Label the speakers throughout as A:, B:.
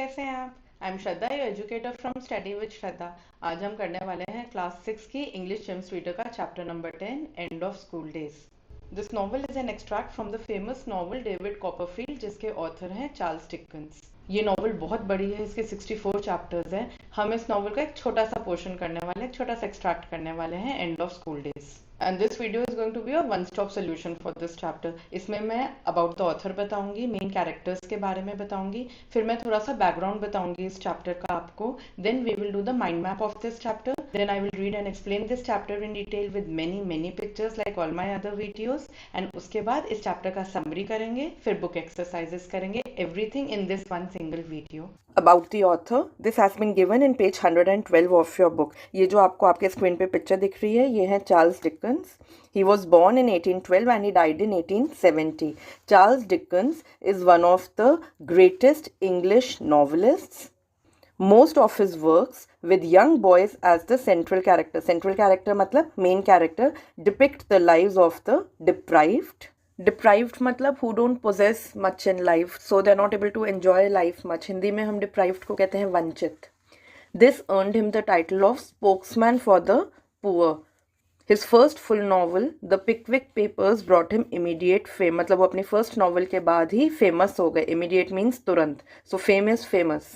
A: कैसे हैं आप? I am Shraddha, your educator from study with Shraddha. आज हम करने वाले हैं क्लास 6 की इंग्लिश जेम्स रीडर का chapter number 10, end of school days. This novel is an extract from the famous novel David Copperfield, जिसके ऑथर हैं चार्ल्स डिकन्स। ये नॉवल बहुत बड़ी है, इसके 64 चैप्टर्स हैं। हम इस नॉवल का एक छोटा सा पोर्शन करने वाले हैं, एक छोटा सा एक्सट्रैक्ट करने वाले हैं, end of school days. And this video is going to be a one stop solution for this chapter. इसमें मैं अबाउट द ऑथर बताऊंगी, मेन कैरेक्टर्स के बारे में बताऊंगी, फिर मैं थोड़ा सा बैकग्राउंड बताऊंगी इस चैप्टर का आपको। Then we will do the mind map of this chapter. Then I will read and explain this chapter in detail with many many pictures like all my other videos. And उसके बाद इस chapter का summary करेंगे, फिर book exercises करेंगे, everything in this one single video.
B: About the author, this has been given in page 112 of your book. ये जो आपको आपके स्क्रीन पे पिक्चर दिख रही है, ये है Charles Dickens. He was born in 1812 and he died in 1870. Charles Dickens is one of the greatest English novelists. Most of his works, with young boys as the central character मतलब main character, depict the lives of the deprived मतलब who don't possess much in life, so they're not able to enjoy life much. Hindi में हम deprived को कहते हैं वंचित. This earned him the title of spokesman for the poor. His first full novel, The Pickwick Papers, brought him immediate fame. मतलब वो अपनी first novel के बाद ही famous हो गए. Immediate means तुरंत. So fame is famous.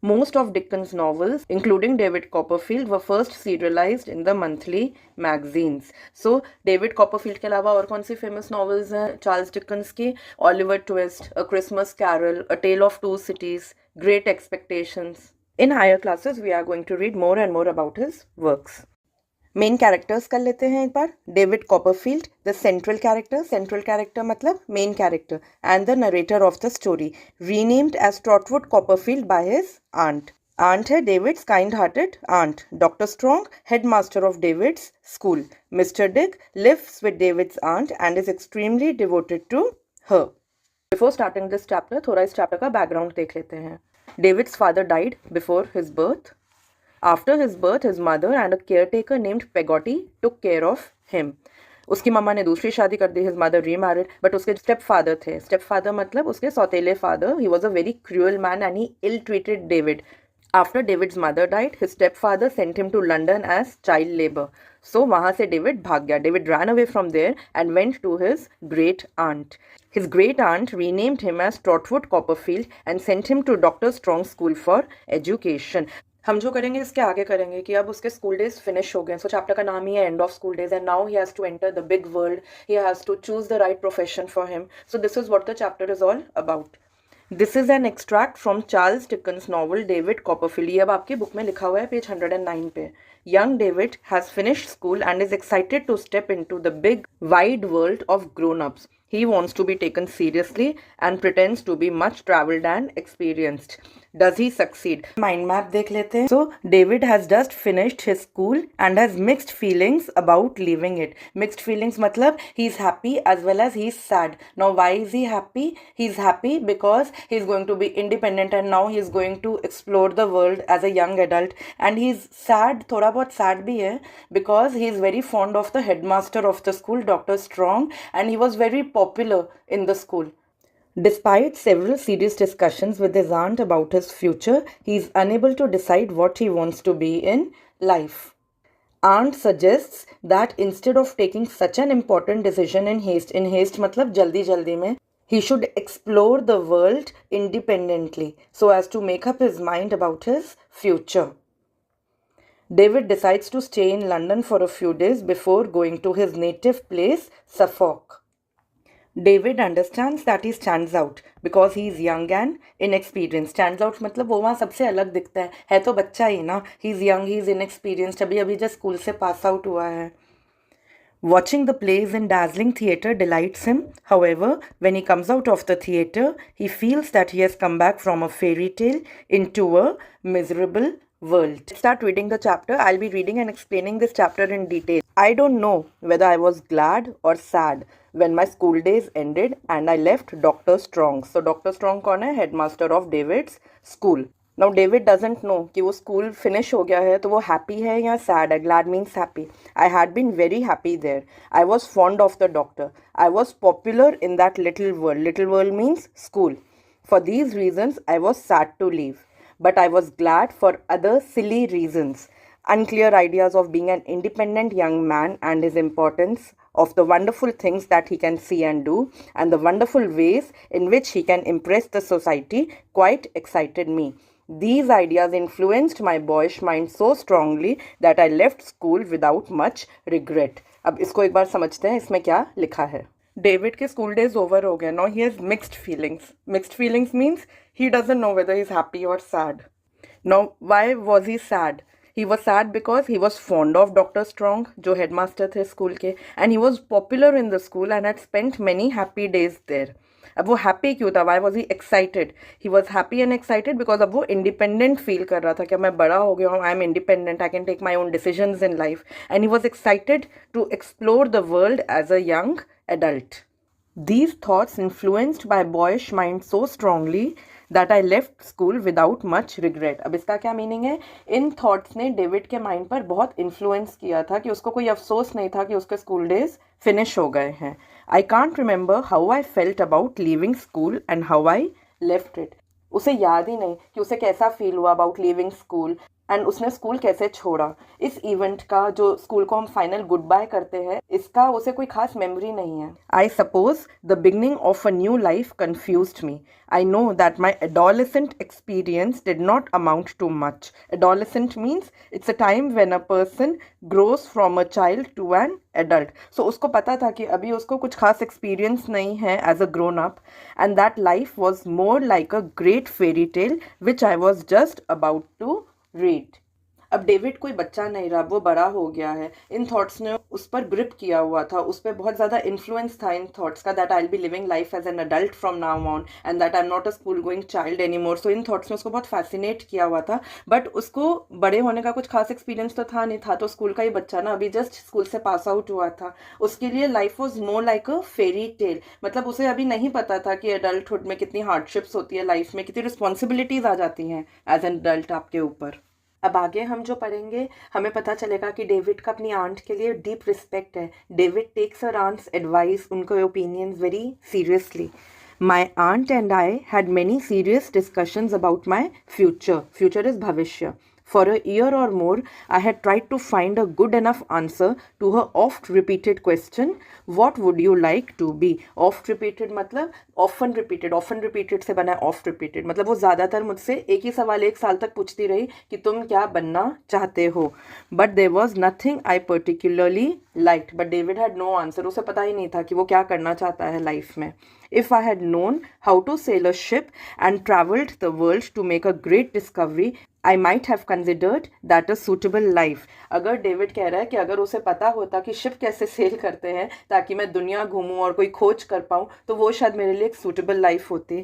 B: Most of Dickens' novels, including David Copperfield, were first serialized in the monthly magazines. So, David Copperfield के अलावा और कौन सी famous novels हैं Charles Dickens की? Oliver Twist, A Christmas Carol, A Tale of Two Cities, Great Expectations. In higher classes, we are going to read more and more about his works. Main characters कर लेते हैं एक बार. David Copperfield, the central character मतलब main character, and the narrator of the story, renamed as Trotwood Copperfield by his aunt है David's kind hearted aunt. Doctor Strong, headmaster of David's school. Mister Dick lives with David's aunt and is extremely devoted to her. Before starting this chapter, थोड़ा इस chapter का background देख लेते हैं. David's father died before his birth. After his birth, his mother and a caretaker named Peggotty took care of him. उसकी मम्मा ने दूसरी शादी कर दी. His mother remarried, but उसके स्टेप फादर थे. स्टेप फादर मतलब उसके सौतेले father. He was a very cruel man and he ill-treated David. After David's mother died, his stepfather sent him to London as child labor. So वहाँ से David भाग गया. David ran away from there and went to his great aunt. His great aunt renamed him as Trotwood Copperfield and sent him to Dr. Strong's school for education. हम जो करेंगे इसके आगे करेंगे कि अब उसके स्कूल डेज फिनिश हो गए. सो चैप्टर का नाम ही है end of school days, and now he has to enter the big world. He has to choose the right profession for him. So this is what the chapter is all about. This is an extract from Charles Dickens novel David Copperfield. ये अब आपकी book में लिखा हुआ है page 109 पे. Young David has finished school and is excited to step into the big, wide world of grown-ups. He wants to be taken seriously and pretends to be much traveled and experienced. Does he succeed? Mind map देख लेते हैं. So, David has just finished his school and has mixed feelings about leaving it. Mixed feelings मतलब he's happy as well as he's sad. Now, why is he happy? He's happy because he's going to be independent and now he's going to explore the world as a young adult. And he's sad, थोड़ा बहुत sad भी है, because he is very fond of the headmaster of the school, Dr. Strong, and he was very popular in the school. Despite several serious discussions with his aunt about his future, he is unable to decide what he wants to be in life. Aunt suggests that instead of taking such an important decision in haste मतलब जल्दी जल्दी में, he should explore the world independently so as to make up his mind about his future. David decides to stay in London for a few days before going to his native place, Suffolk. David understands that he stands out because he is young and inexperienced. Stands out मतलब वो वहाँ सबसे अलग दिखता है तो बच्चा ही ना. He is young, he is inexperienced, अभी जस्ट स्कूल से पास आउट हुआ है. Watching the plays in dazzling theatre delights him. However, when he comes out of the theatre, he feels that he has come back from a fairy tale into a miserable world. Start reading the chapter. I'll be reading and explaining this chapter in detail. I don't know whether I was glad or sad when my school days ended and I left Dr. Strong. So Dr. Strong कौन है? Headmaster of David's school. Now David doesn't know कि वो school finish हो गया है तो वो happy है या sad है. Glad means happy. I had been very happy there. I was fond of the doctor. I was popular in that little world. Little world means school. For these reasons, I was sad to leave. but I was glad for other silly reasons. Unclear ideas of being an independent young man and his importance of the wonderful things that he can see and do, and the wonderful ways in which he can impress the society quite excited me. These ideas influenced my boyish mind so strongly that I left school without much regret. अब इसको एक बार समझते हैं इसमें क्या लिखा है. David के स्कूल डेज ओवर हो गए. Now he has mixed feelings. Mixed feelings means he doesn't know whether he is happy or sad. Now why was he sad? He was sad because he was fond of Dr. Strong, जो headmaster थे school के, and he was popular in the school and had spent many happy days there. अब वो happy क्यों था? Why was he excited? He was happy and excited because अब वो independent feel कर रहा था कि मैं बड़ा हो गया हूँ, I am independent, I can take my own decisions in life, and he was excited to explore the world as a young adult. These thoughts influenced my boyish mind so strongly that I left school without much regret. अब इसका क्या meaning है? इन thoughts ने David के mind पर बहुत influence किया था कि उसको कोई अफसोस नहीं था कि उसके स्कूल डेज फिनिश हो गए हैं. I can't remember how I felt about leaving school and how I left it. उसे याद ही नहीं कि उसे कैसा फील हुआ अबाउट लीविंग स्कूल एंड उसने स्कूल कैसे छोड़ा. इस इवेंट का जो स्कूल को हम फाइनल गुड बाय करते हैं इसका उसे कोई खास मेमोरी नहीं है. I suppose the beginning of a new life confused me. I know that my adolescent experience did not amount to much. Adolescent means it's a time when a person grows from a child to an adult. So उसको पता था कि अभी उसको कुछ खास experience नहीं है as a grown up, and that life was more like a great fairy tale which I was just about to read. अब डेविड कोई बच्चा नहीं रहा, वो बड़ा हो गया है. इन थॉट्स ने उस पर ग्रिप किया हुआ था, उस पर बहुत ज़्यादा इन्फ्लुएंस था इन थॉट्स का, that I will be living life as an adult from now on and that I am not a school going child any more. So इन थॉट्स ने उसको बहुत फैसिनेट किया हुआ था, बट उसको बड़े होने का कुछ खास एक्सपीरियंस तो था नहीं. था तो स्कूल का ही बच्चा ना, अभी जस्ट स्कूल से पास आउट हुआ था. उसके लिए life was more like a fairy tale. मतलब उसे अभी नहीं पता था कि अडल्टहुड में कितनी हार्डशिप्स होती है, लाइफ में कितनी रिस्पॉन्सिबिलिटीज आ जाती हैं एज एन अडल्ट आपके ऊपर. अब आगे हम जो पढ़ेंगे हमें पता चलेगा कि डेविड का अपनी आंट के लिए डीप रिस्पेक्ट है. David takes her aunt's advice, उनके opinions very seriously. My aunt and I had many serious discussions about my future. Future is भविष्य. For a year or more, I had tried to find a good enough answer to her oft-repeated question, what would you like to be? Oft-repeated मतलब often repeated. Often repeated से बना है oft-repeated. मतलब वो ज़्यादातर मुझसे एक ही सवाल 1 साल तक पूछती रही कि तुम क्या बनना चाहते हो. But there was nothing I particularly liked. But David had no answer. उसे पता ही नहीं था कि वो क्या करना चाहता है लाइफ में. If I had known how to sail a ship and traveled the world to make a great discovery, I might have considered that a suitable life. अगर डेविड कह रहा है कि अगर उसे पता होता कि शिप कैसे सेल करते हैं ताकि मैं दुनिया घूमूं और कोई खोज कर पाऊं तो वो शायद मेरे लिए एक सूटेबल लाइफ होती.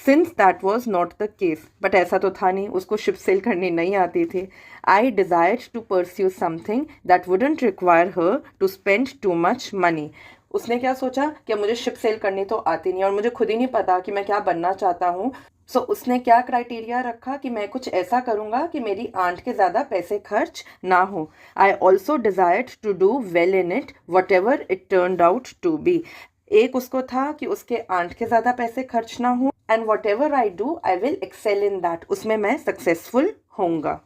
B: Since that was not the case, but ऐसा तो था नहीं, उसको शिप सेल करनी नहीं आती थी. I desired to pursue something that wouldn't require her to spend too much money. उसने क्या सोचा कि मुझे शिप सेल करनी तो आती नहीं और मुझे खुद ही नहीं पता कि मैं क्या बनना चाहता हूँ. सो उसने क्या क्राइटेरिया रखा कि मैं कुछ ऐसा करूँगा कि मेरी आंट के ज़्यादा पैसे खर्च ना हो. I also desired to do well in it whatever it turned out to be. एक उसको था कि उसके आंट के ज़्यादा पैसे खर्च ना हो and whatever I do I will excel in that. उसमें मैं सक्सेसफुल होऊंगा.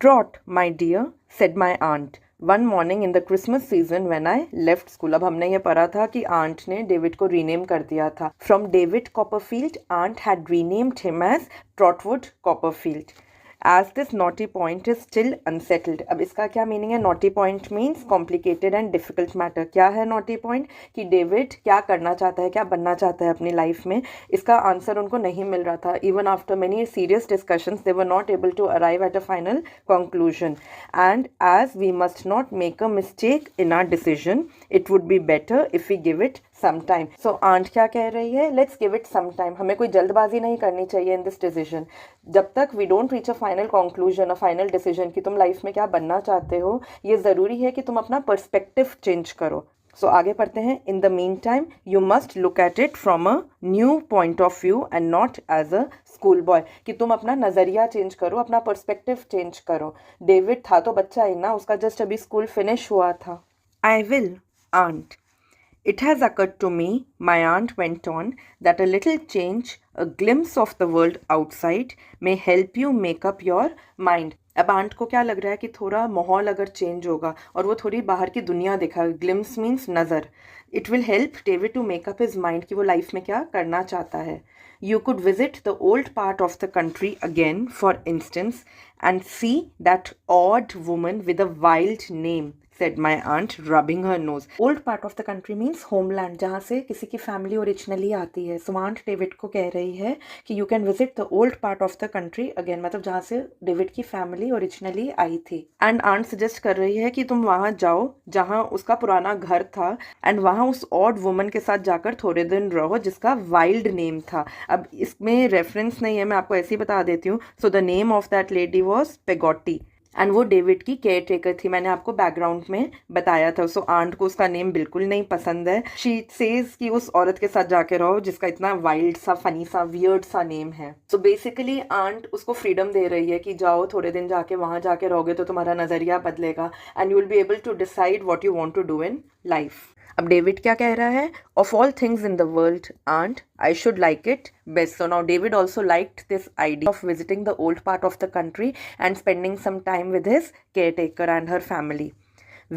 B: Trot my dear said my aunt one morning in the Christmas season when I left school. अब हमने ये पढ़ा था कि आंट ने डेविड को रीनेम कर दिया था. From David Copperfield aunt had renamed him as Trotwood Copperfield. As this knotty point is still unsettled. अब इसका क्या मीनिंग है? Knotty point means complicated and difficult matter. क्या है नॉटी पॉइंट? कि डेविड क्या करना चाहता है, क्या बनना चाहता है अपनी लाइफ में. इसका आंसर उनको नहीं मिल रहा था. Even after many serious discussions they were not able to arrive at a final conclusion. And as we must not make a mistake in our decision it would be better if we give it some time. So aunt क्या कह रही है? Let's give it some time. हमें कोई जल्दबाजी नहीं करनी चाहिए इन दिस डिसीजन. जब तक we don't reach a final conclusion, a final decision कि तुम लाइफ में क्या बनना चाहते हो, ये ज़रूरी है कि तुम अपना पर्सपेक्टिव चेंज करो. सो आगे पढ़ते हैं. In the mean time you must look at it from a new point of view and not as a school boy. कि तुम अपना नज़रिया चेंज करो, अपना पर्सपेक्टिव चेंज करो. डेविड था तो बच्चा ही ना, उसका जस्ट अभी स्कूल फिनिश हुआ था. I will aunt. It has occurred to me, my aunt went on, that a little change, a glimpse of the world outside, may help you make up your mind. अब aunt को क्या लग रहा है कि थोड़ा माहौल अगर चेंज होगा और वो थोड़ी बाहर की दुनिया देखा, ग्लिम्स मीन्स नज़र, it will help David to make up his mind कि वो लाइफ में क्या करना चाहता है. You could visit the old part of the country again, for instance, and see that odd woman with a wild name, said my aunt, rubbing her nose. Old part of the country means homeland, जहाँ से किसी की family originally आती है. So aunt David को कह रही है कि you can visit the old part of the country again, मतलब जहाँ से David की family originally आई थी. And aunt suggest कर रही है कि तुम वहाँ जाओ जहाँ उसका पुराना घर था, and वहाँ उस odd woman के साथ जाकर थोड़े दिन रहो जिसका wild name था. अब इसमें रेफरेंस नहीं है, मैं आपको ऐसे ही बता देती हूँ. So the name of that lady was Peggotty and वो डेविड की केयर टेकर थी. मैंने आपको बैकग्राउंड में बताया था. सो आंट को उसका नेम बिल्कुल नहीं पसंद है. शी सेज कि उस औरत के साथ जाके रहो जिसका इतना वाइल्ड सा, फनी सा, वियर्ड सा नेम है. सो बेसिकली आंट उसको फ्रीडम दे रही है कि जाओ थोड़े दिन जाके वहाँ जाके रहोगे तो तुम्हारा नज़रिया बदलेगा and you will be able to decide what you want to do in life. अब डेविड क्या कह रहा है? Of all things in the world aunt I should like it best. So now David also liked this idea of visiting the old part of the country and spending some time with his caretaker and her family.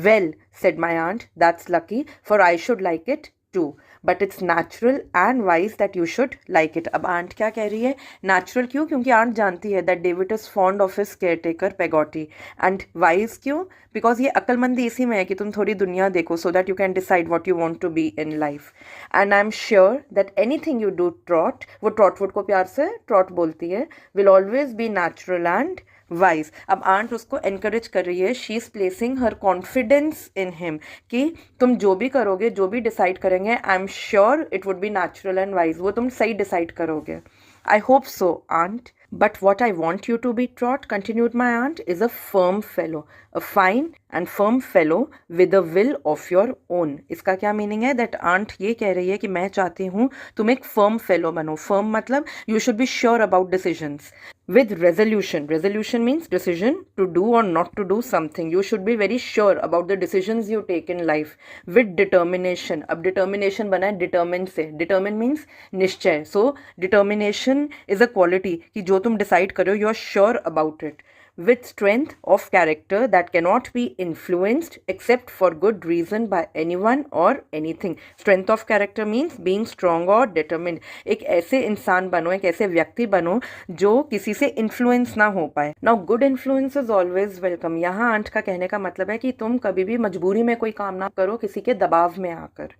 B: Well, said my aunt, that's lucky, for I should like it too. But it's natural and wise that you should like it. अब aunt क्या कह रही है? Natural क्यों? क्योंकि aunt जानती है that David is fond of his caretaker Peggotty. And wise क्यों? Because ये अक्लमंदी इसी में है कि तुम थोड़ी दुनिया देखो so that you can decide what you want to be in life. And I'm sure that anything you do, Trot, वो ट्रॉटवुड को प्यार से ट्रॉट बोलती है, will always be natural and wise. अब आंट उसको एनकरेज कर रही है. She is placing her confidence in him कि तुम जो भी करोगे, जो भी डिसाइड करेंगे, I am sure it would be natural and wise. वो तुम सही डिसाइड करोगे. I hope so aunt. But what I want you to be, Trot, continued my aunt, is a firm fellow, a fine and firm fellow with a will of your own. इसका क्या meaning है? That aunt ये कह रही है कि मैं चाहती हूँ तुम एक firm fellow बनो. Firm मतलब you should be sure about decisions. With resolution. Resolution means decision to do or not to do something. You should be very sure about the decisions you take in life. With determination. अब determination बना है determine से. Determine means निश्चय. So determination is a quality कि जो तुम decide करो you are sure about it. With strength of character that cannot be influenced except for good reason by anyone or anything. Strength of character means being strong or determined. एक ऐसे इंसान बनो, एक ऐसे व्यक्ति बनो जो किसी से इन्फ्लुएंस ना हो पाए. Now good influence is always welcome. यहाँ आंट का कहने का मतलब है कि तुम कभी भी मजबूरी में कोई काम ना करो किसी के दबाव में आकर.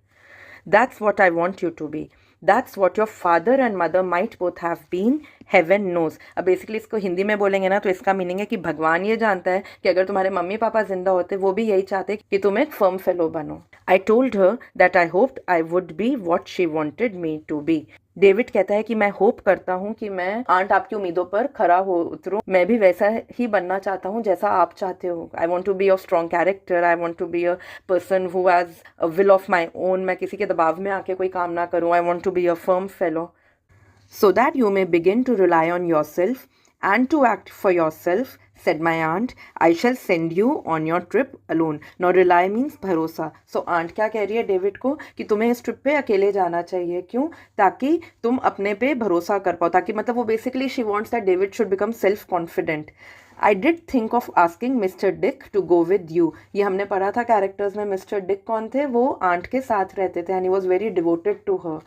B: That's what I want you to be. That's what your father and mother might both have been. Heaven knows. अब बेसिकली इसको हिंदी में बोलेंगे ना तो इसका मीनिंग है कि भगवान ये जानता है कि अगर तुम्हारे मम्मी पापा जिंदा होते वो भी यही चाहते कि तुम एक फर्म फेलो बनो. I told her that I hoped I would be what she wanted me to be. David कहता है कि मैं होप करता हूँ कि मैं आंट आपकी उम्मीदों पर खरा हो उतरूँ. मैं भी वैसा ही बनना चाहता हूँ जैसा आप चाहते हो. I want to be a strong character. I want to be a person who has a will of my own. मैं किसी के दबाव में आके कोई काम ना करूँ. I want to be a firm fellow so that you may begin to rely on yourself and to act for yourself, said my aunt. I shall send you on your trip alone. Now rely means भरोसा. So aunt क्या कह रही है David को कि तुम्हें इस trip पे अकेले जाना चाहिए. क्यों? ताकि तुम अपने पे भरोसा कर पाओ. ताकि मतलब वो basically she wants that David should become self confident. I did think of asking Mr. Dick to go with you. ये हमने पढ़ा था कैरेक्टर्स में. मिस्टर डिक कौन थे? वो आंट के साथ रहते थे and he was very devoted to her.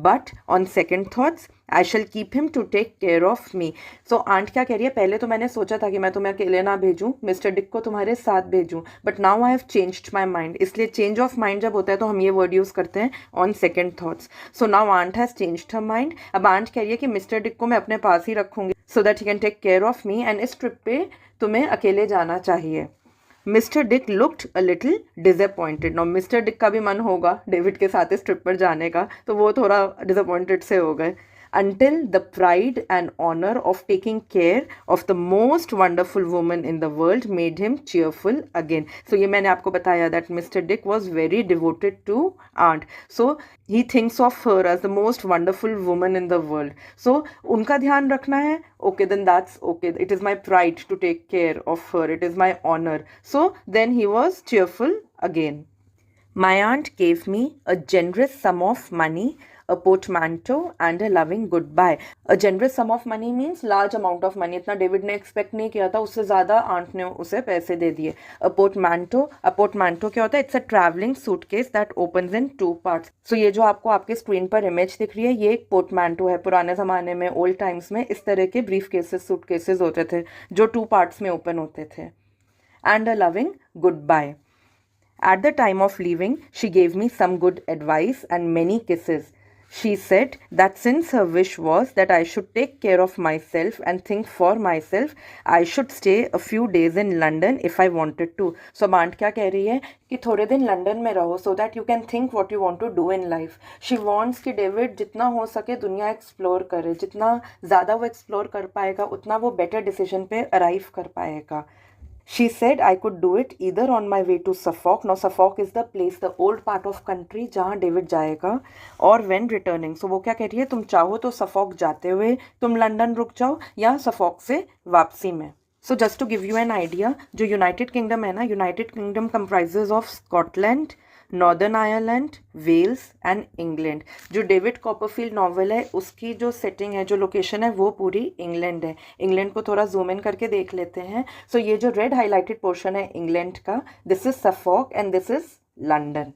B: But on second thoughts, I shall keep him to take care of me. So aunt क्या कह रही है? पहले तो मैंने सोचा था कि मैं तुम्हें अकेले ना भेजूं, मिस्टर डिक को तुम्हारे साथ भेजूं. But now I have changed my mind. इसलिए change of mind जब होता है तो हम ये word use करते हैं on second thoughts. So now aunt has changed her mind. अब aunt कह रही है कि मिस्टर डिक को मैं अपने पास ही रखूंगी so that he can take care of me and इस ट्रिप पे तुम्हें अकेले जाना चाहिए. Mister Dick looked a little disappointed. Now mister Dick का भी मन होगा डेविड के साथ इस ट्रिप पर जाने का, तो वो थोड़ा डिसअपॉइंटेड से हो गए. Until the pride and honor of taking care of the most wonderful woman in the world made him cheerful again. So ये मैंने आपको बताया that Mr. Dick was very devoted to aunt. So he thinks of her as the most wonderful woman in the world. So उनका ध्यान रखना है. Okay, then that's okay. It is my pride to take care of her. It is my honor. So then he was cheerful again. My aunt gave me a generous sum of money, a portmanteau and a loving goodbye. A generous sum of money means large amount of money. इतना David ने expect नहीं किया था, उससे ज़्यादा aunt ने उसे पैसे दे दिए. A portmanteau क्या होता है? It's a traveling suitcase that opens in 2 parts. So ये जो आपको आपके स्क्रीन पर इमेज दिख रही है, ये एक पोर्टमैंटो है. पुराने ज़माने में, ओल्ड टाइम्स में इस तरह के ब्रीफ केसेस, सूट केसेस होते थे जो 2 पार्ट्स में ओपन होते थे. And a loving goodbye. At the time of leaving, she gave me some good advice and many kisses. She said that since her wish was that I should take care of myself and think for myself, I should stay a few days in London if I wanted to. So aunt क्या कह रही है कि थोड़े दिन London में रहो so that you can think what you want to do in life. She wants कि डेविड जितना हो सके दुनिया एक्सप्लोर करे, जितना ज़्यादा वो एक्सप्लोर कर पाएगा उतना वो बेटर डिसीजन पे अराइव कर पाएगा. She said I could do it either on my way to Suffolk. Now Suffolk is the place, the old part of country जहाँ डेविड जाएगा, और when returning. So वो क्या कह रही है, तुम चाहो तो सफॉक जाते हुए तुम लंदन रुक जाओ या सफॉक से वापसी में. So just to give you an idea, जो यूनाइटेड किंगडम है ना, United Kingdom comprises of Scotland, Northern Ireland, Wales and England. जो डेविड कॉपरफील्ड नॉवल है उसकी जो सेटिंग है, जो लोकेशन है, वो पूरी इंग्लैंड है. इंग्लैंड को थोड़ा जूम इन करके देख लेते हैं. सो ये जो रेड हाईलाइटेड पोर्शन है इंग्लैंड का, this is Suffolk and this is London.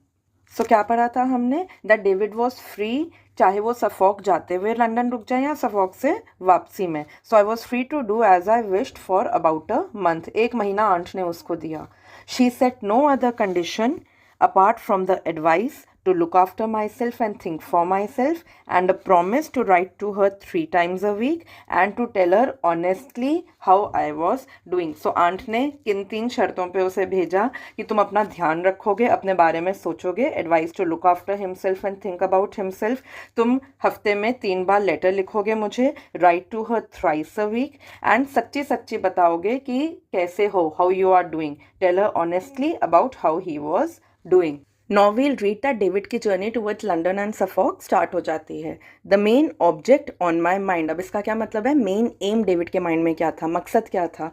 B: So क्या पढ़ा था हमने? दैट डेविड वॉज फ्री, चाहे वो सफॉक जाते हुए लंदन रुक जाए या सफॉक से वापसी में. So I was free to do as I wished for about a month. 1 महीना आंट ने उसको दिया. She set no other condition apart from the advice to look after myself and think for myself, and a promise to write to her 3 times a week and to tell her honestly how I was doing. So aunt ने किन 3 शर्तों पे उसे भेजा कि तुम अपना ध्यान रखोगे, अपने बारे में सोचोगे. advice to look after himself and think about himself. तुम हफ्ते में 3 बार लेटर लिखोगे मुझे, write to her thrice a week, and सच्ची सच्ची बताओगे कि कैसे हो, how you are doing. tell her honestly about how he was doing. Now we'll read that David की journey towards London and Suffolk start हो जाती है. The main object on my mind. अब इसका क्या मतलब है? मेन एम डेविड के माइंड में क्या था, मकसद क्या था?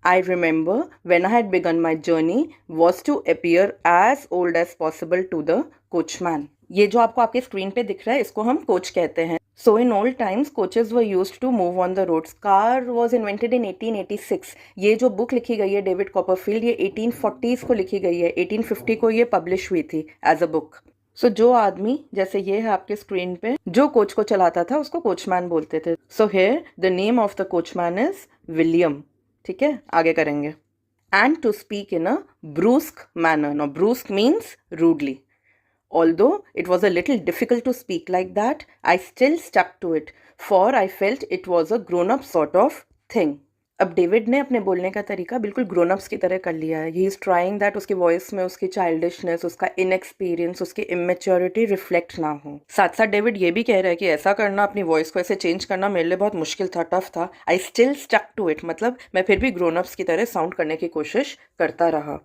B: I remember when I had begun my journey was to appear as old as possible to the coachman. ये जो आपको आपके स्क्रीन पे दिख रहा है इसको हम कोच कहते हैं. So in old times coaches were used to move on the roads. Car was invented in 1886. ये जो बुक लिखी गई है डेविड कॉपरफील्ड, ये 1840s को लिखी गई है. 1850 को ये पब्लिश हुई थी एज अ बुक. सो जो आदमी, जैसे ये है आपके स्क्रीन पे, जो कोच को चलाता था उसको कोचमैन बोलते थे. So here the name of the coachman is William. ठीक है, आगे करेंगे. And to speak in a brusque manner. No brusque means rudely. Although it was a little difficult to speak like that, I still stuck to it, for I felt it was a grown-up sort of thing. अब David ने अपने बोलने का तरीका बिल्कुल grown-ups की तरह कर लिया है. ही इज़ ट्राइंग दैट उसकी वॉइस में उसकी चाइल्डिशनेस, उसका इनएक्सपीरियंस, उसकी इमेच्योरिटी रिफ्लेक्ट ना हो. साथ साथ डेविड ये भी कह रहा है कि ऐसा करना, अपनी वॉइस को ऐसे चेंज करना मेरे लिए बहुत मुश्किल था, टफ था. I still stuck to it, मतलब मैं फिर भी ग्रोनअप्स की तरह साउंड करने की कोशिश करता रहा.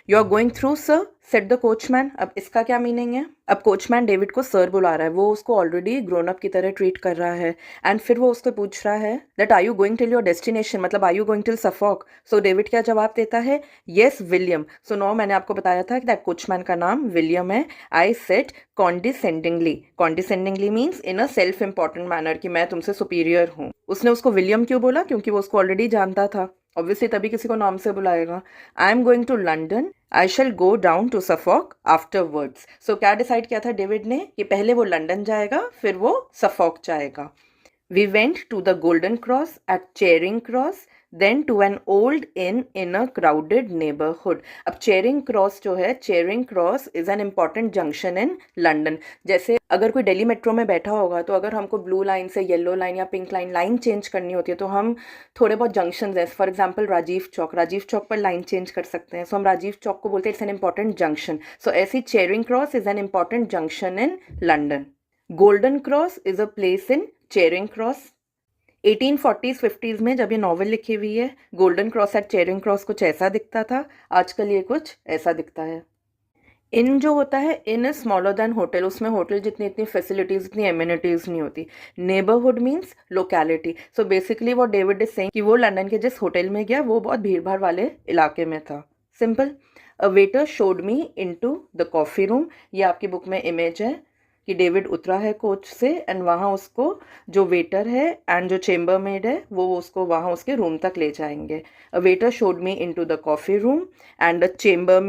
B: You are going through sir, said the coachman. अब इसका क्या मीनिंग है? अब कोचमैन डेविड को सर बुला रहा है, वो उसको ऑलरेडी ग्रोन अप की तरह ट्रीट कर रहा है. एंड फिर वो उसको पूछ रहा है that are you going till your destination, मतलब are you going till Suffolk. So David क्या जवाब देता है? Yes William. सो नो, मैंने आपको बताया था कि दैट कोचमैन का नाम विलियम है. I said condescendingly. Condescendingly means in a self important manner, कि मैं तुमसे सुपीरियर हूँ. उसने उसको विलियम क्यों बोला? क्योंकि वो उसको ऑलरेडी जानता था. ऑब्वियसली तभी किसी को नाम से बुलाएगा. I am going to London, I shall go down to Suffolk afterwards. So क्या डिसाइड किया था डेविड ने कि पहले वो लंदन जाएगा फिर वो सफॉक जाएगा. We went to the Golden Cross at Charing Cross, then to an old inn a crowded neighbourhood. अब चेरिंग क्रॉस जो है, Charing Cross is an important junction in London. जैसे अगर कोई दिल्ली मेट्रो में बैठा होगा तो अगर हमको ब्लू लाइन से येलो लाइन या पिंक लाइन चेंज करनी होती है तो हम थोड़े बहुत जंक्शन हैं. फॉर एग्जाम्पल राजीव चौक पर लाइन चेंज कर सकते हैं. सो हम राजीव चौक को बोलते हैं it's an important junction. So ऐसी Charing Cross is an important junction in London. Golden Cross is a place in Charing Cross. 1840s-50s में जब ये नॉवल लिखी हुई है, Golden Cross at Charing Cross कुछ ऐसा दिखता था. आजकल ये कुछ ऐसा दिखता है. इन जो होता है, इन इज स्मॉलर दैन होटल. उसमें होटल जितनी इतनी फैसिलिटीज, इतनी एमिनिटीज नहीं होती. Neighbourhood means locality. So basically वो डेविड इज सेइंग कि वो लंदन के जिस होटल में गया वो बहुत भीड़ भाड़ वाले इलाके में था. Simple. A waiter showed me into the coffee room, ये आपकी बुक में इमेज है कि डेविड उतरा है कोच से एंड वहाँ उसको जो वेटर है एंड जो चेम्बर मेड है वो उसको वहाँ उसके रूम तक ले जाएंगे. A waiter showed me into the coffee room and a chamber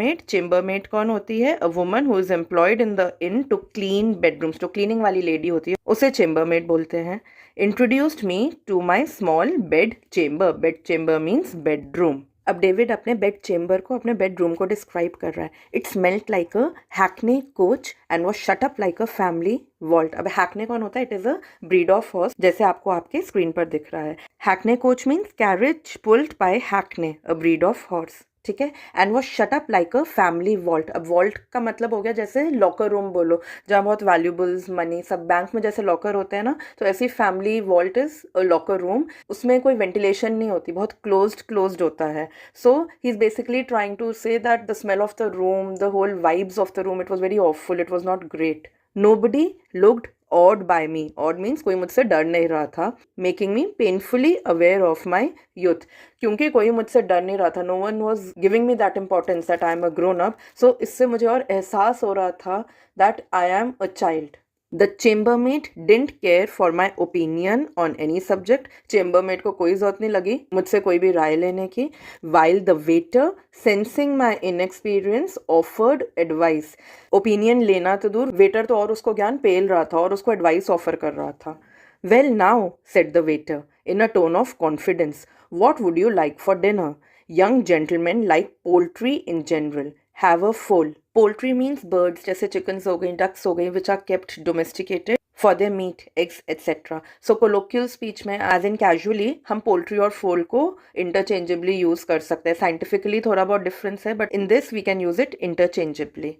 B: made कौन होती है? A woman who is employed in the inn to clean bedrooms. जो क्लीनिंग वाली लेडी होती है उसे चेम्बर मेड बोलते हैं. Introduced me to my small bed chamber means bedroom. अब डेविड अपने बेड चेम्बर को, अपने बेडरूम को डिस्क्राइब कर रहा है. It smelt like a hackney coach and was shut up like a family vault. अब हैकने कौन होता है? It is a breed of horse, जैसे आपको आपके स्क्रीन पर दिख रहा है. Hackney coach means carriage pulled by hackney, a breed of horse. ठीक है. And was shut up like a family vault. अब वॉल्ट का मतलब हो गया जैसे लॉकर रूम बोलो, जहाँ बहुत वैल्यूबल्स मनी सब, बैंक में जैसे लॉकर होते हैं ना, तो ऐसी family vault is a locker room. उसमें कोई वेंटिलेशन नहीं होती, बहुत क्लोज्ड होता है. So he's basically trying to say that the smell of the room, the whole vibes of the room, it was very awful. It was not great. Nobody looked awed by me. Awed means कोई मुझसे डर नहीं रहा था. Making me painfully aware of my youth. क्योंकि कोई मुझसे डर नहीं रहा था. No one was giving me that importance that I am a grown up. So इससे मुझे और एहसास हो रहा था that I am a child. The chambermaid didn't care for my opinion on any subject. Chambermaid को कोई ज़रूरत नहीं लगी मुझसे कोई भी राय लेने की. While the waiter, sensing my inexperience, offered advice. Opinion लेना तो दूर, waiter तो और उसको ज्ञान पेल रहा था और उसको advice offer कर रहा था. Well now, said the waiter, in a tone of confidence, what would you like for dinner? Young gentlemen like poultry in general. Have a fowl. Poultry means birds, जैसे chickens हो गई, ducks हो गई, which are kept domesticated for their meat, eggs, etc. So colloquial speech में as in casually हम poultry और fowl को interchangeably use कर सकते हैं. Scientifically थोड़ा बहुत difference है, but in this we can use it interchangeably.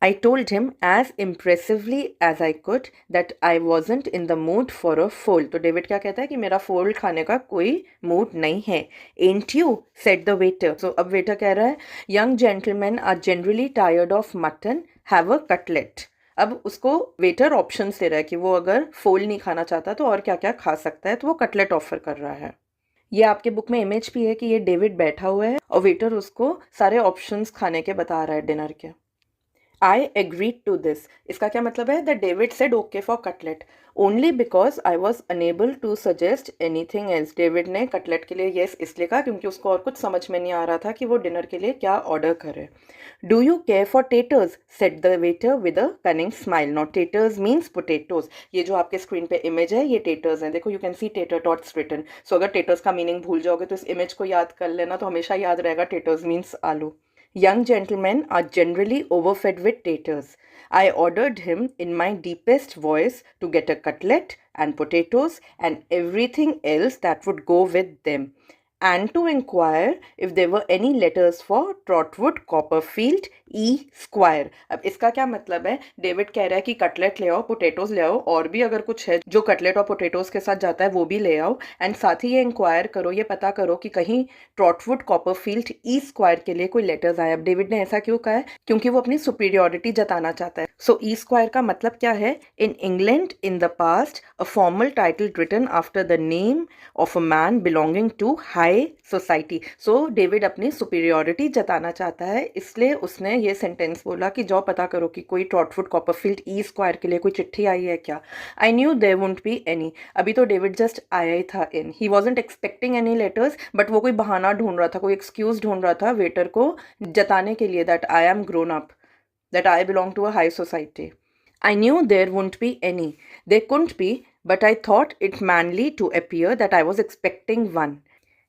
B: I told him as impressively as I could that I wasn't in the mood for a fowl. तो David क्या कहता है कि मेरा फोल खाने का कोई मूड नहीं है. Ain't you? said the waiter. So अब वेटर कह रहा है young gentlemen are generally tired of mutton. Have a cutlet. अब उसको वेटर ऑप्शंस दे रहा है कि वो अगर फोल नहीं खाना चाहता तो और क्या क्या खा सकता है, तो वो कटलेट ऑफर कर रहा है. ये आपके बुक में इमेज भी है कि ये डेविड बैठा हुआ है और वेटर उसको सारे ऑप्शंस खाने के बता रहा है डिनर के. I agreed to this. इसका क्या मतलब है? That David said okay for cutlet only because I was unable to suggest anything else. David ने कटलेट के लिए yes इसलिए कहा क्योंकि उसको और कुछ समझ में नहीं आ रहा था कि वो डिनर के लिए क्या ऑर्डर करे. Do you care for taters? said the waiter with a cunning smile. Now taters means potatoes. ये जो आपके स्क्रीन पे इमेज है ये taters हैं. देखो you can see tater tots written. So अगर taters का मीनिंग भूल जाओगे तो इस इमेज को याद कर लेना, तो हमेशा याद रहेगा taters means आलू. Young gentlemen are generally overfed with taters. I ordered him in my deepest voice to get a cutlet and potatoes and everything else that would go with them, and to inquire if there were any letters for Trotwood Copperfield E Squire. अब इसका क्या मतलब है? David कह रहा है कि cutlet ले आओ, पोटैटोज ले आओ, और भी अगर कुछ है जो कटलेट और पोटैटोज के साथ जाता है वो भी ले आओ, एंड साथ ही ये इंक्वायर करो, ये पता करो कि कहीं ट्रॉटवुड कॉपरफील्ड ई स्क्वायर के लिए कोई लेटर्स आए. अब डेविड ने ऐसा क्यों कहा है? क्योंकि वो अपनी सुपीरियोरिटी जताना चाहता है. सो ई स्क्वायर का मतलब क्या है? In England in the past a formal title written after the name of a man belonging to high society. So David अपनी सुपीरियोरिटी जताना चाहता है, इसलिए उसने ये सेंटेंस बोला कि जाओ पता करो कि कोई ट्रॉटवुड कॉपरफील्ड ई स्क्वायर के लिए कोई चिट्ठी आई है क्या. I knew there wouldn't be any. अभी तो डेविड जस्ट आया ही था in. He wasn't expecting any letters, but वो कोई बहाना ढूंढ रहा था, कोई एक्सक्यूज ढूंढ रहा था वेटर को जताने के लिए that I am grown up, that I belong to a high society. I knew there wouldn't be any. There couldn't be, but I thought it manly to appear that I was expecting one.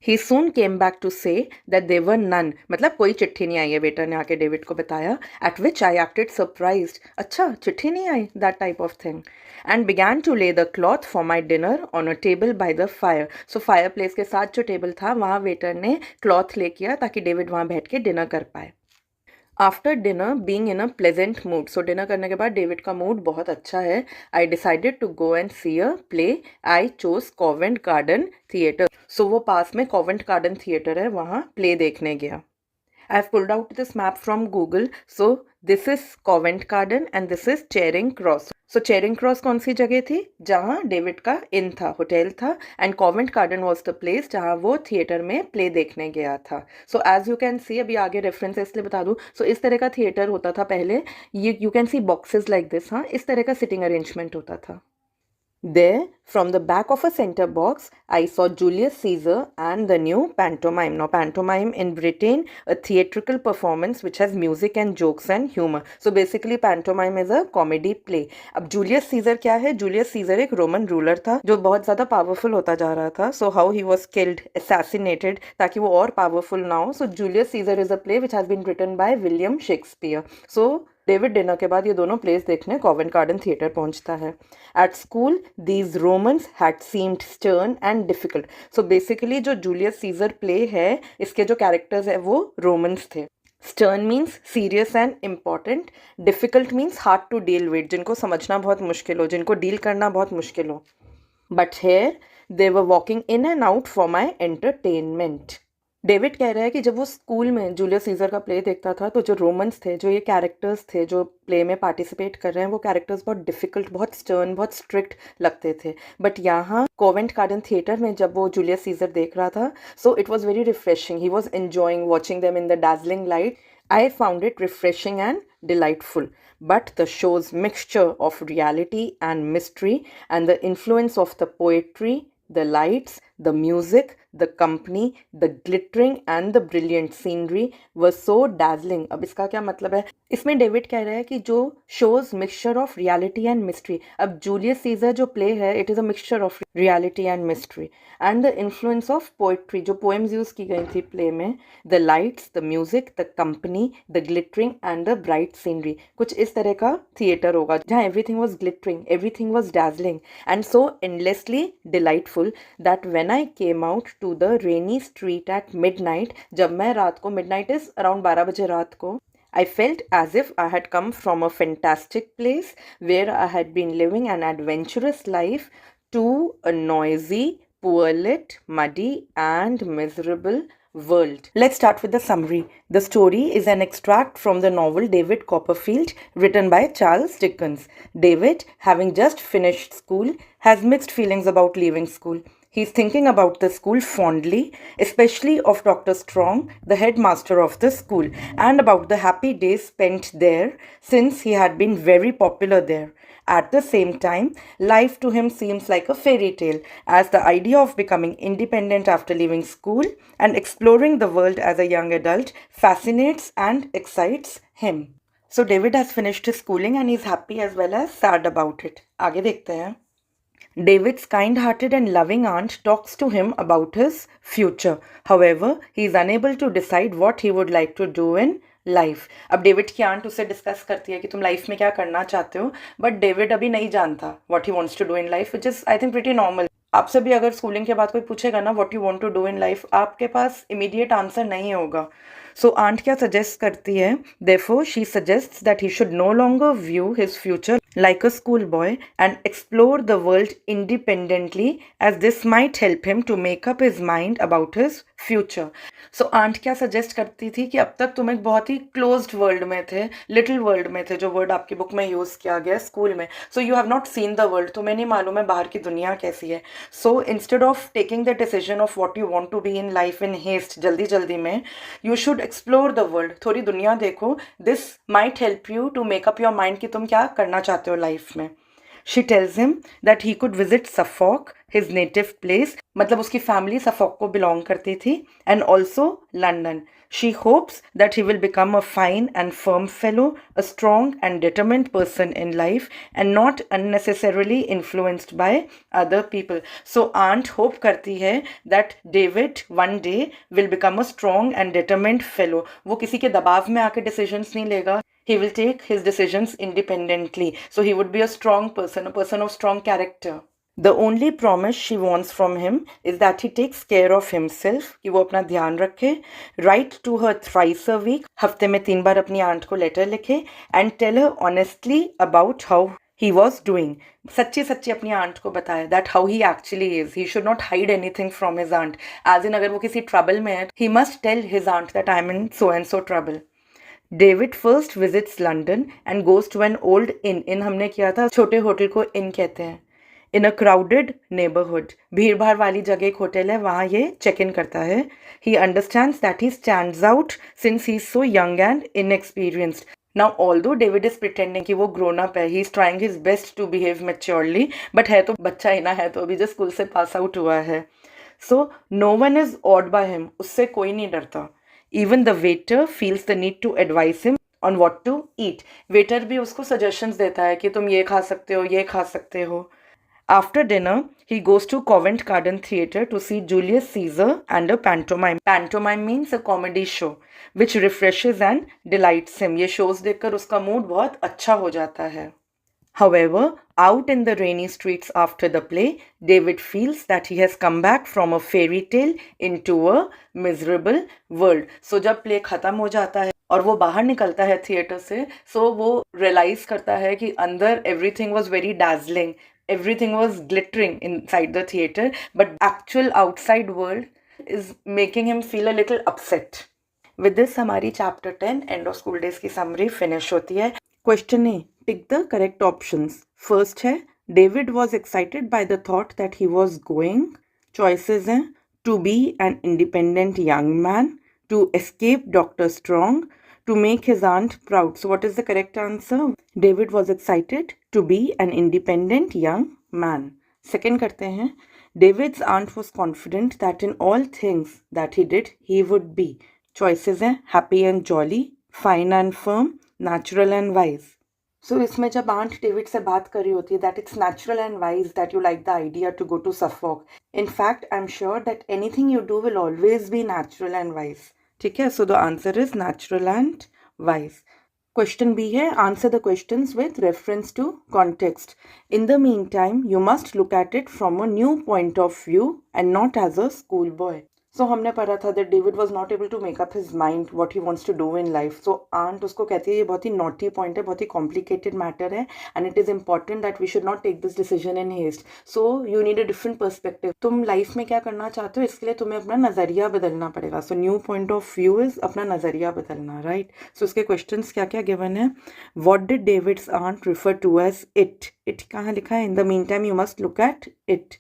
B: He soon came back to say that there were none. मतलब कोई चिट्ठी नहीं आई है, waiter ने आके David को बताया. At which I acted surprised. अच्छा चिट्ठी नहीं आई, that type of thing. And began to lay the cloth for my dinner on a table by the fire. So fireplace के साथ जो टेबल था वहाँ वेटर ने क्लॉथ ले किया ताकि डेविड वहाँ बैठ के डिनर कर पाए. After dinner being in a pleasant mood. So dinner करने के बाद डेविड का मूड बहुत अच्छा है. I decided to go and see a play. I chose Covent Garden theatre. So वो पास में कॉवेंट गार्डन थिएटर है, वहाँ प्ले देखने गया. I've pulled out this map from Google. So this is Covent Garden and this is Charing Cross. So Charing Cross कौन सी जगह थी जहाँ डेविड का इन था, होटल था, and Covent Garden was the place जहाँ वो थिएटर में प्ले देखने गया था. So as you can see, अभी आगे रेफरेंस इसलिए बता दूँ, सो इस तरह का थिएटर होता था पहले. You can C boxes like this. हाँ, इस तरह का सिटिंग अरेंजमेंट होता था. There, from the back of a center box, I saw Julius Caesar and the new pantomime. Now, pantomime in Britain, a theatrical performance which has music and jokes and humor. So, basically, pantomime is a comedy play. अब Julius Caesar क्या है? Julius Caesar एक Roman ruler था जो बहुत ज़्यादा powerful होता जा रहा था. So, how he was killed, assassinated, ताकि वो और पावरफुल ना हो. So, Julius Caesar is a play which has been written by William Shakespeare. So, David dinner के बाद ये दोनों प्लेस देखने कॉवेंट गार्डन थिएटर पहुंचता है. At school these Romans had seemed stern and difficult. So basically जो Julius Caesar play है, इसके जो कैरेक्टर्स है वो रोमन्स थे. Stern means serious and important. Difficult means hard to deal with, जिनको समझना बहुत मुश्किल हो, जिनको डील करना बहुत मुश्किल हो. But here they were walking in and out for my entertainment. David कह रहा है कि जब वो स्कूल में जूलियस सीजर का प्ले देखता था तो जो रोमन्स थे, जो ये कैरेक्टर्स थे जो प्ले में पार्टिसिपेट कर रहे हैं, वो कैरेक्टर्स बहुत डिफिकल्ट, बहुत स्टर्न, बहुत स्ट्रिक्ट लगते थे. बट यहाँ कोवेंट गार्डन थिएटर में जब वो जूलियस सीजर देख रहा था, so it was very refreshing. He was enjoying watching them in the dazzling light. I found it refreshing and delightful. But the show's mixture of reality and mystery and the influence of the poetry, the lights, the music, the company, the glittering and the brilliant scenery were so dazzling. अब इसका क्या मतलब है? इसमें David कह रहा है कि जो shows mixture of reality and mystery, अब जूलियस सीजर जो प्ले है, it is a mixture of reality and mystery and the influence of poetry, जो poems यूज की गई थी प्ले में, the lights, the music, the company, the glittering and the bright scenery. कुछ इस तरह का थिएटर होगा जहाँ everything was glittering, everything was dazzling and so endlessly delightful that when I came out to the rainy street at midnight, जब मैं रात को, midnight is around 12 बजे रात को, I felt as if I had come from a fantastic place where I had been living an adventurous life to a noisy, poor-lit, muddy and miserable world. Let's start with the summary. The story is an extract from the novel David Copperfield, written by Charles Dickens. David, having just finished school, has mixed feelings about leaving school. He's thinking about the school fondly, especially of Dr. Strong, the headmaster of the school, and about the happy days spent there since he had been very popular there. At the same time, life to him seems like a fairy tale, as the idea of becoming independent after leaving school and exploring the world as a young adult fascinates and excites him. So David has finished his schooling and he's happy as well as sad about it. आगे देखते हैं. David's kind-hearted and loving aunt talks to him about his future. However, he is unable to decide what he would like to do in life. अब David की aunt उससे discuss करती है कि तुम लाइफ में क्या करना चाहते हो, बट डेविड अभी नहीं जानता what he wants to do in life, which is I think pretty normal. आपसे भी अगर स्कूलिंग के बाद कोई पूछेगा ना what you want to do in life, आपके पास इमीडिएट आंसर नहीं होगा. सो आंट क्या सजेस्ट करती है, therefore she suggests that he should know longer view his future like a schoolboy and explore the world independently, as this might help him to make up his mind about his future. So aunt क्या suggest करती थी कि अब तक तुम एक बहुत ही closed world में थे, लिटिल वर्ल्ड में थे, जो वर्ड आपकी बुक में यूज़ किया गया स्कूल में. So you have not seen the world, तुम्हें नहीं मालूम है बाहर की दुनिया कैसी है. So instead of taking the decision of what you want to be in life in haste, जल्दी जल्दी में, you should explore the world, थोड़ी दुनिया देखो. This might help you to make up your mind कि तुम क्या करना चाहते हो लाइफ में. She tells him that he could visit Suffolk, his native place, मतलब उसकी फैमिली सफॉक को बिलोंग करती थी, and also London. She hopes that he will become a fine and firm fellow, a strong and determined person in life, and not unnecessarily influenced by other people. So aunt hope करती है that David one day will become a strong and determined fellow. वो किसी के दबाव में आके decisions नहीं लेगा. He will take his decisions independently. So he would be a strong person, a person of strong character. The only promise she wants from him is that he takes care of himself, कि वो अपना ध्यान रखे. Write to her thrice a week, हफ्ते में 3 बार अपनी aunt को letter लिखे, and tell her honestly about how he was doing. सच्ची सच्ची अपनी आंट को बताया that how he actually is. He should not hide anything from his aunt. As in अगर वो किसी trouble में है, he must tell his aunt that I'm in so and so trouble. David first visits London and goes to an old inn. इन हमने किया था, छोटे hotel को inn कहते हैं. In a crowded neighborhood, भीड़ भाड़ वाली जगह एक होटल है, वहाँ ये check in करता है. He understands that he stands out since he's so young and inexperienced. Now, although David is pretending कि वो grown up है, he is trying his best to behave maturely, but है तो बच्चा ही ना, है तो अभी just स्कूल से पास आउट हुआ है. So, no one is awed by him. उससे कोई नहीं डरता. Even the waiter feels the need to advise him on what to eat. Waiter भी उसको suggestions देता है कि तुम ये खा सकते हो, ये खा सकते हो. After dinner, he goes to Covent Garden Theatre to see Julius Caesar and a pantomime. Pantomime means a comedy show, which refreshes and delights him. ये shows देखकर उसका mood बहुत अच्छा हो जाता है. However, out in the rainy streets after the play, David feels that he has come back from a fairy tale into a miserable world. So जब play खत्म हो जाता है और वो बाहर निकलता है थिएटर से, so वो realize करता है कि अंदर everything was very dazzling, everything was glittering inside the theater, but actual outside world is making him feel a little upset. With this हमारी chapter 10 end of school days की summary finish होती है. Question A. Pick the correct options. First है David was excited by the thought that he was going. Choices हैं to be an independent young man, to escape Dr. Strong, to make his aunt proud. So what is the correct answer? David was excited to be an independent young man. Second करते हैं David's aunt was confident that in all things that he did, he would be. Choices हैं happy and jolly, fine and firm, natural and wise. So इसमें जब aunt David से बात कर रही होती है that it's natural and wise that you like the idea to go to Suffolk. In fact, I'm sure that anything you do will always be natural and wise. ठीक है, so the answer is natural and wise. Question B है answer the questions with reference to context. In the meantime, you must look at it from a new point of view and not as a schoolboy. So हमने पढ़ा था that David was not able to make up his mind what he wants to do in life. So aunt उसको कहती है ये बहुत ही naughty point है, बहुत ही complicated matter है, and it is important that we should not take this decision in haste. So you need a different perspective. तुम life में क्या करना चाहते हो, इसके लिए तुम्हें अपना नज़रिया बदलना पड़ेगा. So new point of view is अपना नज़रिया बदलना, right? So इसके questions क्या क्या given है? What did David's aunt refer to as it? It कहाँ लिखा है? In the meantime, you must look at it.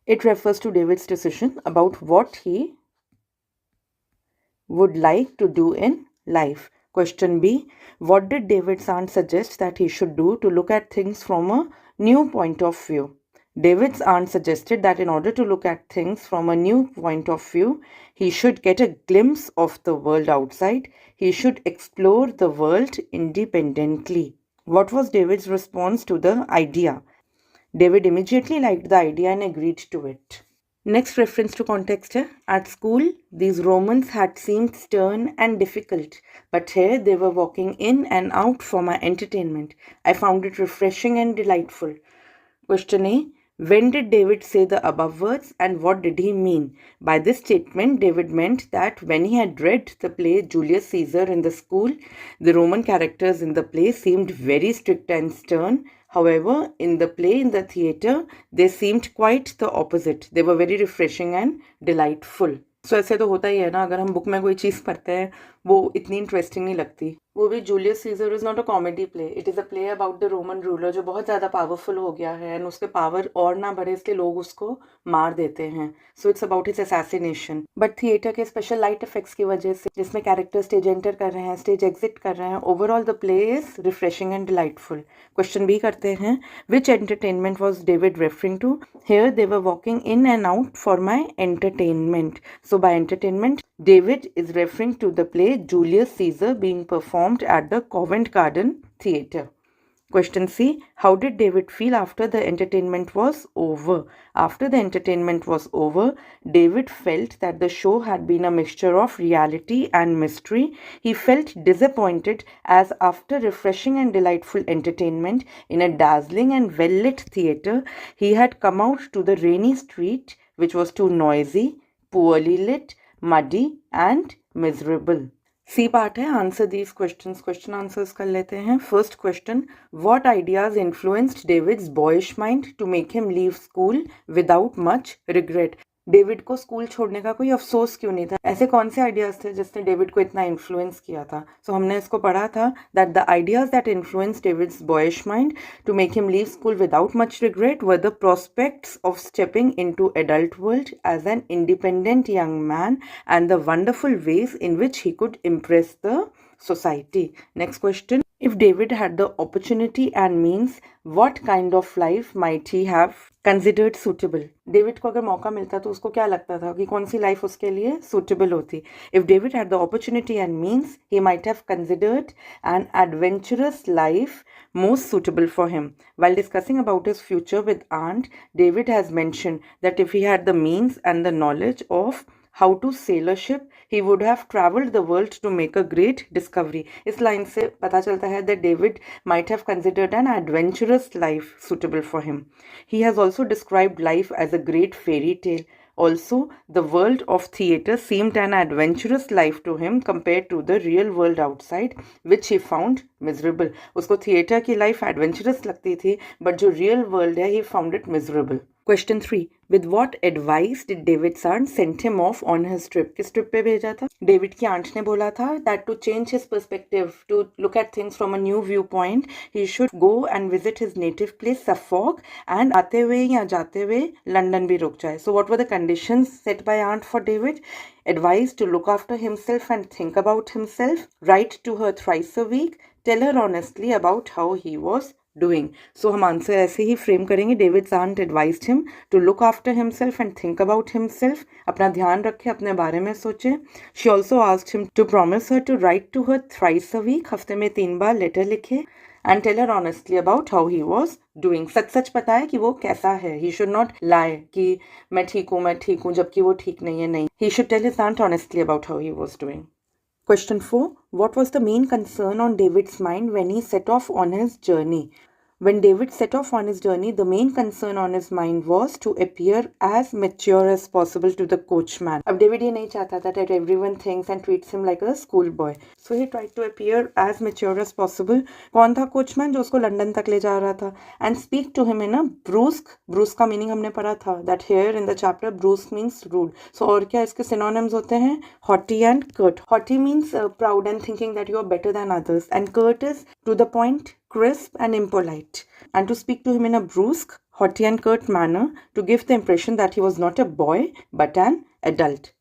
B: It refers to David's decision about what he would like to do in life. Question B. What did David's aunt suggest that he should do to look at things from a new point of view? David's aunt suggested that in order to look at things from a new point of view, he should get a glimpse of the world outside. He should explore the world independently. What was David's response to the idea? David immediately liked the idea and agreed to it. Next reference to context है at school these Romans had seemed stern and difficult, but here they were walking in and out for my entertainment. I found it refreshing and delightful. Question A. When did David say the above words and what did he mean? By this statement, David meant that when he had read the play Julius Caesar in the school, the Roman characters in the play seemed very strict and stern. However, in the play in the theatre, they seemed quite the opposite. They were very refreshing and delightful. So ऐसे तो होता ही है ना, अगर हम book में कोई चीज़ पढ़ते हैं वो इतनी इंटरेस्टिंग नहीं लगती. वो भी Julius Caesar is not a comedy play, it is a play about the Roman ruler जो बहुत ज़्यादा पावरफुल हो गया है एंड उसके पावर और ना बढ़े इसलिए लोग उसको मार देते हैं. So it's about his assassination. But theatre के स्पेशल लाइट इफेक्ट्स की वजह से जिसमें कैरेक्टर स्टेज एंटर कर रहे हैं, स्टेज एग्जिट कर रहे हैं, overall the play is refreshing and delightful. Question बी करते हैं which entertainment was David referring to? Here they were walking in and out for my entertainment. So by entertainment David is referring to the play Julius Caesar being performed at the Covent Garden Theatre. Question C. How did David feel after the entertainment was over? After the entertainment was over, David felt that the show had been a mixture of reality and mystery. He felt disappointed as after refreshing and delightful entertainment in a dazzling and well-lit theatre, he had come out to the rainy street which was too noisy, poorly lit, muddy and miserable. C part है answer these questions, question answers कर लेते हैं। First question, what ideas influenced David's boyish mind to make him leave school without much regret. David को school छोड़ने का कोई अफसोस क्यों नहीं था? ऐसे कौन से आइडियाज थे जिसने डेविड को इतना इन्फ्लुएंस किया था? सो हमने इसको पढ़ा था that the ideas that influence David's boyish mind to make him leave school without much regret were the prospects of stepping into adult world as an independent young man and the wonderful ways in which he could impress the society. Next question. If David had the opportunity and means, what kind of life might he have considered suitable? David को अगर मौका मिलता तो उसको क्या लगता था कि कौन सी लाइफ उसके लिए suitable होती? If David had the opportunity and means, he might have considered an adventurous life most suitable for him. While discussing about his future with aunt, David has mentioned that if he had the means and the knowledge of how to sail a ship, he would have traveled the world to make a great discovery. इस line से पता चलता है that David might have considered an adventurous life suitable for him. He has also described life as a great fairy tale. Also, the world of theatre seemed an adventurous life to him compared to the real world outside, which he found miserable. उसको theatre की life adventurous लगती थी, but जो real world है, he found it miserable. Question 3. With what advice did David's aunt send him off on his trip? किस trip पे भेजा था? डेविड की आंट ने बोला था that to change his perspective, to look at things from a new viewpoint, he should go and visit his native place Suffolk and आते हुए या जाते हुए लंदन भी रुक जाए. So what were the conditions set by aunt for David? Advice to look after himself and think about himself, write to her thrice a week, tell her honestly about how he was doing. So हम answer ऐसे ही frame करेंगे. David's aunt advised him to look after himself and think about himself. अपना ध्यान रखे, अपने बारे में सोचे. She also asked him to promise her to write to her thrice a week. हफ्ते में 3 बार लेटर लिखे. And tell her honestly about how he was doing. सच सच पता है कि वो कैसा है. He should not lie कि मैं ठीक हूँ जबकि वो ठीक नहीं है. नहीं. He should tell his aunt honestly about how he was doing. Question 4. What was the main concern on David's mind when he set off on his journey? When David set off on his journey, the main concern on his mind was to appear as mature as possible to the coachman. अब David ये नहीं चाहता था that everyone thinks and treats him like a schoolboy. So he tried to appear as mature as possible. कौन था coachman जो उसको London तक ले जा रहा था? And speak to him in a brusque. Brusque का meaning हमने पढ़ा था. That here in the chapter brusque means rude. So और क्या इसके synonyms होते हैं? Haughty and curt. Haughty means proud and thinking that you are better than others. And curt is to the point, crisp and impolite, and to speak to him in a brusque, haughty and curt manner to give the impression that he was not a boy but an adult.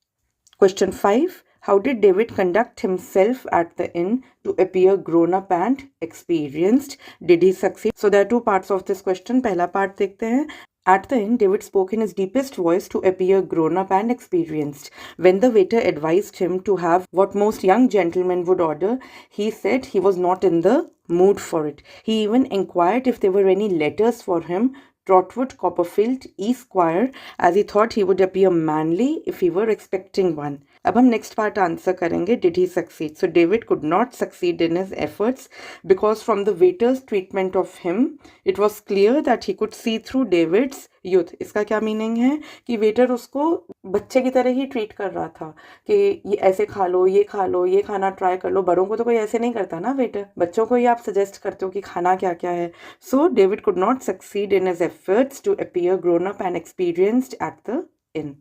B: Question 5. How did David conduct himself at the inn to appear grown up and experienced? Did he succeed? So there are 2 parts of this question. पहला part देखते हैं. At the inn, David spoke in his deepest voice to appear grown up and experienced. When the waiter advised him to have what most young gentlemen would order, he said he was not in the mood for it. He even inquired if there were any letters for him, Trotwood Copperfield, Esquire, as he thought he would appear manly if he were expecting one. अब हम next part answer करेंगे. Did he succeed? So David could not succeed in his efforts because from the waiter's treatment of him, it was clear that he could see through David's youth. इसका क्या meaning है कि waiter उसको बच्चे की तरह ही treat कर रहा था कि ये ऐसे खा लो, ये खा लो, ये खाना ट्राई कर लो. बड़ों को तो कोई ऐसे नहीं करता ना वेटर. बच्चों को ही आप सजेस्ट करते हो कि खाना क्या क्या है. So David could not succeed in his efforts to appear grown up and experienced at the inn.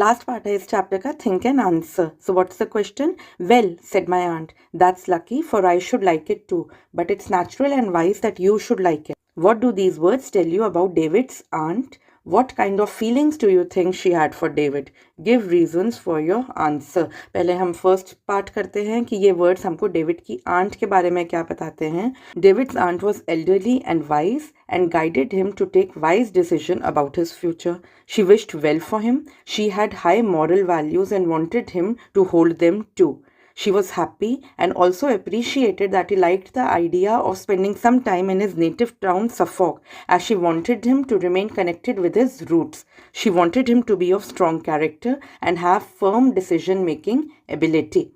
B: Last part है इस chapter का think and answer. So what's the question? Well, said my aunt, that's lucky for I should like it too. But it's natural and wise that you should like it. What do these words tell you about David's aunt? What kind of feelings do you think she had for David? Give reasons for your answer. पहले हम first part करते हैं कि ये words हमको David की aunt के बारे में क्या बताते हैं. David's aunt was elderly and wise and guided him to take wise decision about his future. She wished well for him. She had high moral values and wanted him to hold them too. She was happy and also appreciated that he liked the idea of spending some time in his native town Suffolk, as she wanted him to remain connected with his roots. She wanted him to be of strong character and have firm decision-making ability.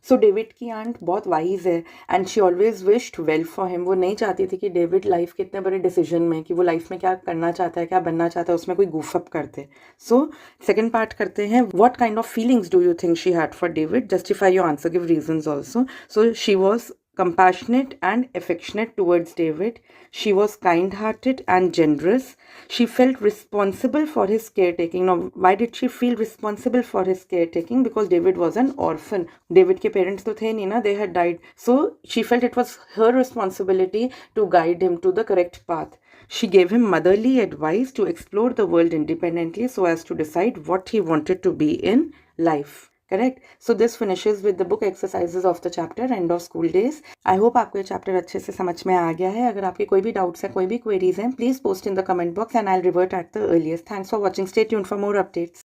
B: So David की aunt बहुत wise है and she always wished well for him. वो नहीं चाहती थी कि David life के इतने बड़े डिसीजन में, कि वो लाइफ में क्या करना चाहता है, क्या बनना चाहता है, उसमें कोई goof up करते. सो सेकेंड पार्ट करते हैं. What kind of feelings do you think she had for David? Justify your answer, give reasons also. So she was compassionate and affectionate towards David. She was kind-hearted and generous. She felt responsible for his caretaking. Now, why did she feel responsible for his caretaking? Because David was an orphan. David के parents तो थे नहीं ना, they had died. So she felt it was her responsibility to guide him to the correct path. She gave him motherly advice to explore the world independently so as to decide what he wanted to be in life. Correct? So this finishes with the book exercises of the chapter End of School Days. I hope आपको ये chapter अच्छे से समझ में आ गया है. अगर आपके कोई भी डाउट्स है, कोई भी क्वेरीज हैं, please post in the comment box and I will revert at the earliest. Thanks for watching. Stay tuned for more updates.